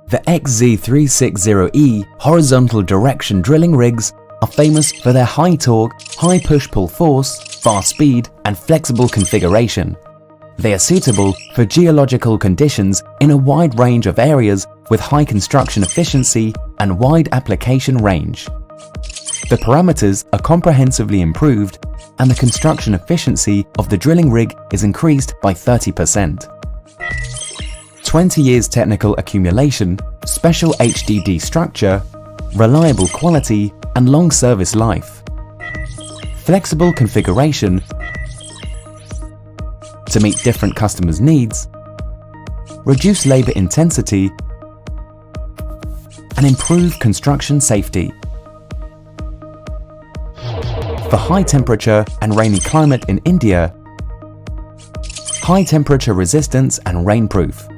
The XZ360E horizontal direction drilling rigs are famous for their high torque, high push-pull force, fast speed, and flexible configuration. They are suitable for geological conditions in a wide range of areas with high construction efficiency and wide application range. The parameters are comprehensively improved and the construction efficiency of the drilling rig is increased by 30%. 20 years technical accumulation, special HDD structure, reliable quality, and long service life. Flexible configuration to meet different customers' needs, reduce labor intensity, and improve construction safety. For high temperature and rainy climate in India, high temperature resistance and rainproof.